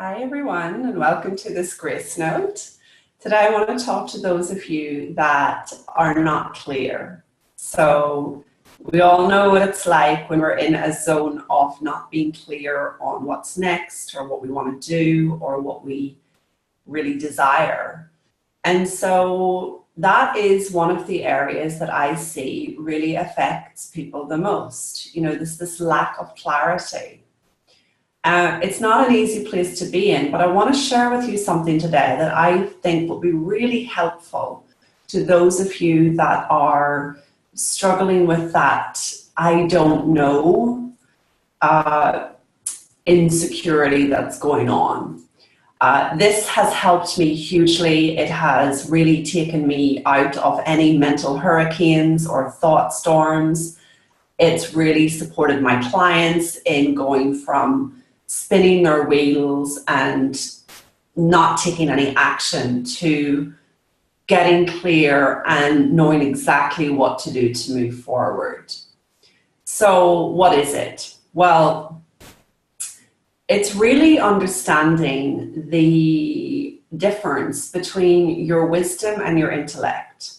Hi everyone, and welcome to this Grace Note. Today I want to talk to those of you that are not clear. So we all know what it's like when we're in a zone of not being clear on what's next or what we want to do or what we really desire. And so that is one of the areas that I see really affects people the most. You know, this lack of clarity. It's not an easy place to be in, but I want to share with you something today that I think will be really helpful to those of you that are struggling with that I don't know insecurity that's going on. This has helped me hugely. It has really taken me out of any mental hurricanes or thought storms. It's really supported my clients in going from spinning their wheels and not taking any action to getting clear and knowing exactly what to do to move forward. So what is it? Well, it's really understanding the difference between your wisdom and your intellect.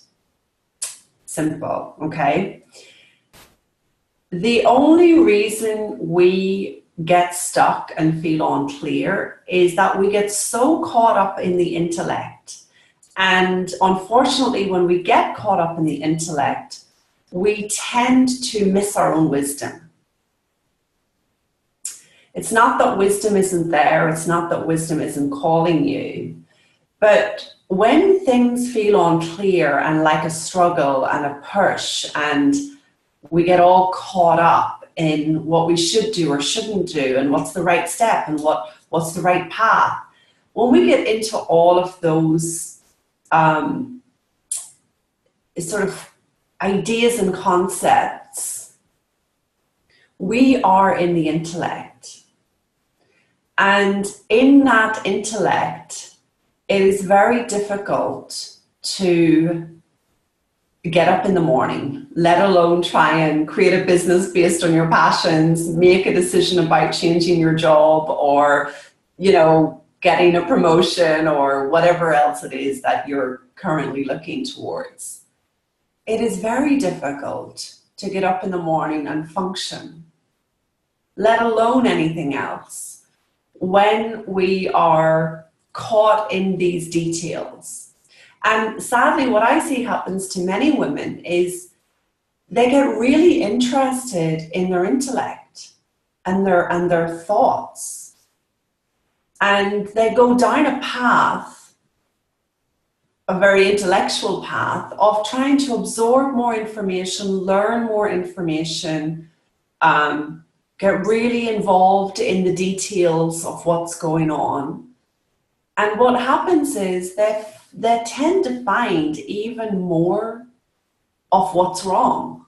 Simple, okay? The only reason we get stuck and feel unclear is that we get so caught up in the intellect. And unfortunately, when we get caught up in the intellect, we tend to miss our own wisdom. It's not that wisdom isn't there, it's not that wisdom isn't calling you, but when things feel unclear and like a struggle and a push, and we get all caught up in what we should do or shouldn't do and what's the right step and what's the right path. When we get into all of those sort of ideas and concepts, we are in the intellect. And in that intellect, it is very difficult to get up in the morning, let alone try and create a business based on your passions, make a decision about changing your job or, you know, getting a promotion or whatever else it is that you're currently looking towards. It is very difficult to get up in the morning and function, let alone anything else, when we are caught in these details. And sadly, what I see happens to many women is they get really interested in their intellect and their thoughts. And they go down a path, a very intellectual path, of trying to absorb more information, learn more information, get really involved in the details of what's going on. And what happens is they tend to find even more of what's wrong.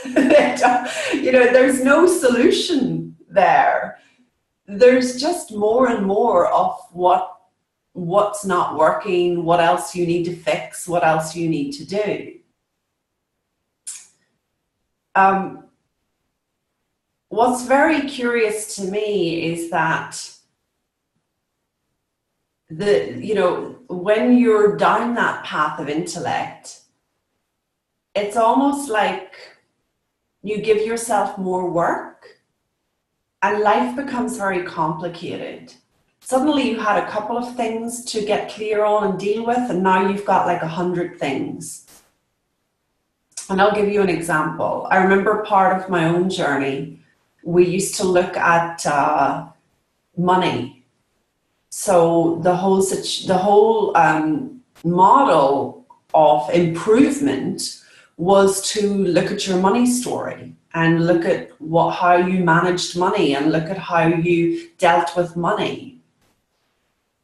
You know, there's no solution there. There's just more and more of what's not working, what else you need to fix, what else you need to do. What's very curious to me is that when you're down that path of intellect, it's almost like you give yourself more work and life becomes very complicated. Suddenly you had a couple of things to get clear on and deal with, and now you've got like 100 things. And I'll give you an example. I remember part of my own journey, we used to look at money. So the whole model of improvement was to look at your money story and look at how you managed money and look at how you dealt with money.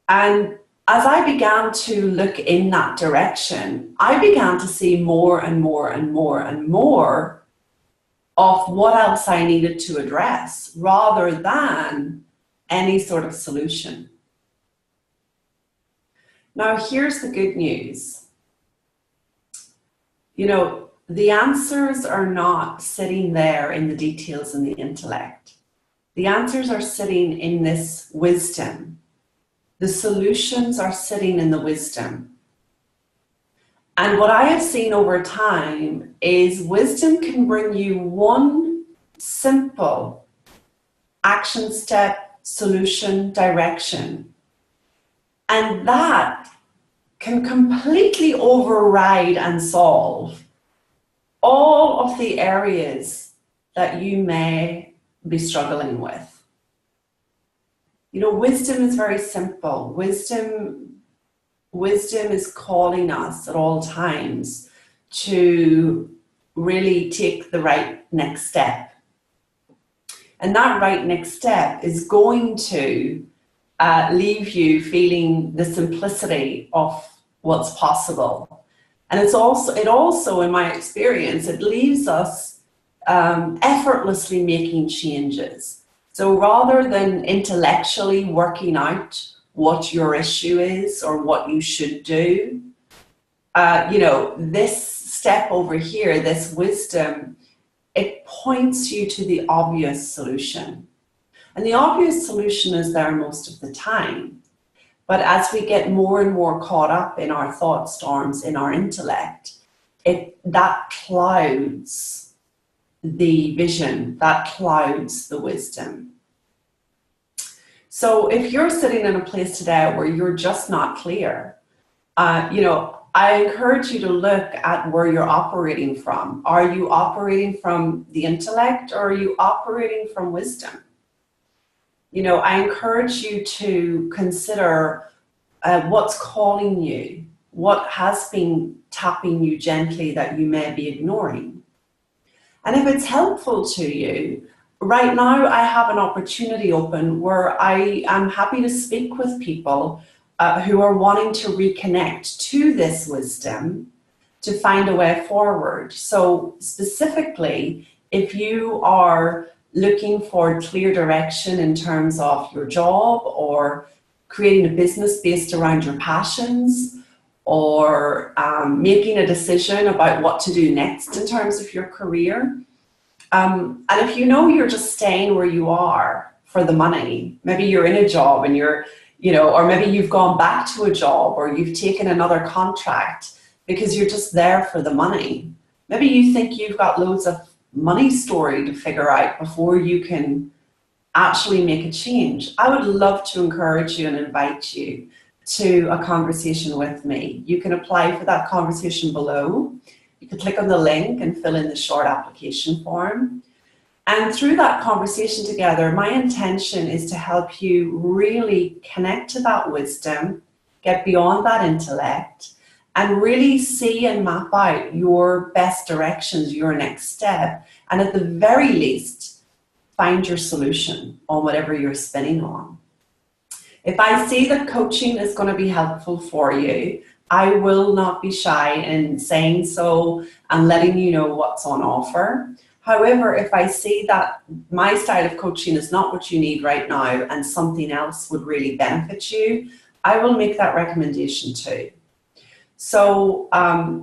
And as I began to look in that direction, I began to see more and more and more and more of what else I needed to address rather than any sort of solution. Now, here's the good news. You know, the answers are not sitting there in the details and the intellect. The answers are sitting in this wisdom The solutions are sitting in the wisdom. And what I have seen over time is wisdom can bring you one simple action step, solution, direction. And that can completely override and solve all of the areas that you may be struggling with. You know, wisdom is very simple. Wisdom is calling us at all times to really take the right next step. And that right next step is going to leave you feeling the simplicity of what's possible. And it also, in my experience, it leaves us effortlessly making changes. So rather than intellectually working out what your issue is or what you should do, you know, this step over here, this wisdom, it points you to the obvious solution. And the obvious solution is there most of the time. But as we get more and more caught up in our thought storms, in our intellect, that clouds the vision, that clouds the wisdom. So if you're sitting in a place today where you're just not clear, you know, I encourage you to look at where you're operating from. Are you operating from the intellect, or are you operating from wisdom? You know, I encourage you to consider what's calling you, what has been tapping you gently that you may be ignoring. And if it's helpful to you, right now I have an opportunity open where I am happy to speak with people who are wanting to reconnect to this wisdom to find a way forward. So specifically, if you are looking for clear direction in terms of your job, or creating a business based around your passions, or making a decision about what to do next in terms of your career. And if you know you're just staying where you are for the money, maybe you're in a job and you're, you know, or maybe you've gone back to a job, or you've taken another contract because you're just there for the money. Maybe you think you've got loads of money story to figure out before you can actually make a change. I would love to encourage you and invite you to a conversation with me. You can apply for that conversation below. You can click on the link and fill in the short application form. And through that conversation together, my intention is to help you really connect to that wisdom, get beyond that intellect, and really see and map out your best directions, your next step, and at the very least, find your solution on whatever you're spinning on. If I see that coaching is going to be helpful for you, I will not be shy in saying so and letting you know what's on offer. However, if I see that my style of coaching is not what you need right now and something else would really benefit you, I will make that recommendation too. So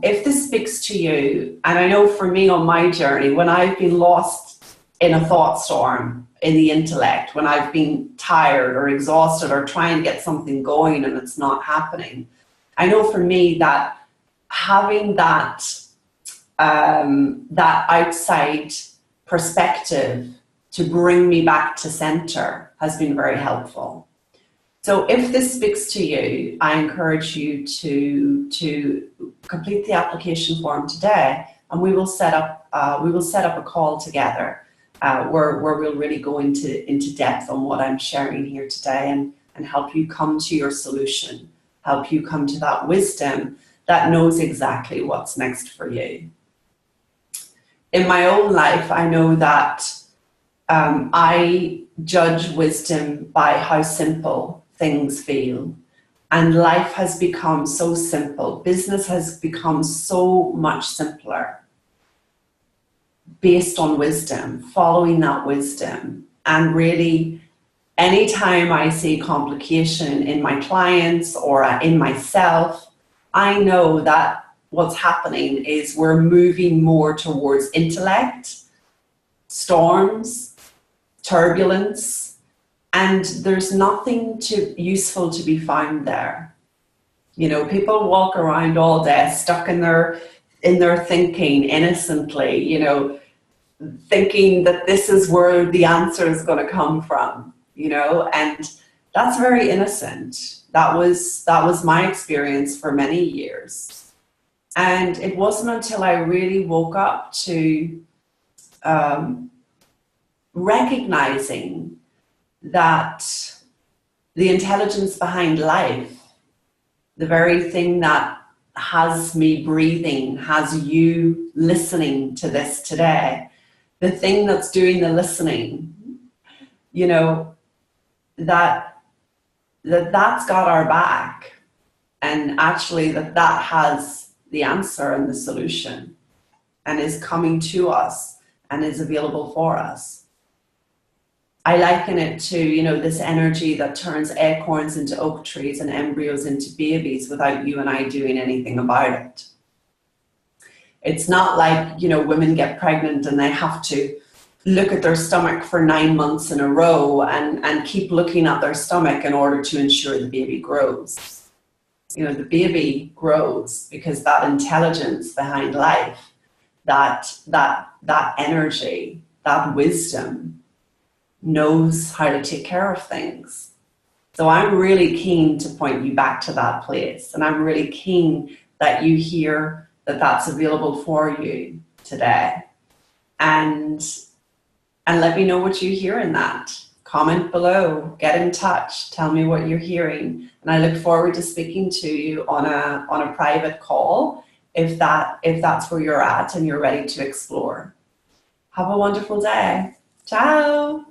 if this speaks to you, and I know for me on my journey, when I've been lost in a thought storm in the intellect, when I've been tired or exhausted or trying to get something going and it's not happening, I know for me that having that outside perspective to bring me back to center has been very helpful. So if this speaks to you, I encourage you to complete the application form today, and we will set up a call together where we'll really go into depth on what I'm sharing here today, and help you come to your solution, help you come to that wisdom that knows exactly what's next for you. In my own life, I know that I judge wisdom by how simple things feel. And life has become so simple. Business has become so much simpler based on wisdom, following that wisdom. And really, anytime I see complication in my clients or in myself, I know that what's happening is we're moving more towards intellect, storms, turbulence, And there's nothing useful to be found there. You know, people walk around all day stuck in their thinking innocently, you know, thinking that this is where the answer is going to come from, you know, and that's very innocent. That was my experience for many years. And it wasn't until I really woke up to recognizing that the intelligence behind life, the very thing that has me breathing, has you listening to this today, the thing that's doing the listening, you know, that's got our back, and actually that has the answer and the solution, and is coming to us and is available for us. I liken it to, you know, this energy that turns acorns into oak trees and embryos into babies without you and I doing anything about it. It's not like, you know, women get pregnant and they have to look at their stomach for 9 months in a row and keep looking at their stomach in order to ensure the baby grows. You know, the baby grows because that intelligence behind life, that energy, that wisdom, knows how to take care of things. So I'm really keen to point you back to that place, and I'm really keen that you hear that that's available for you today. And let me know what you hear in that. Comment below, get in touch, tell me what you're hearing, and I look forward to speaking to you on a private call if that's where you're at and you're ready to explore. Have a wonderful day. Ciao.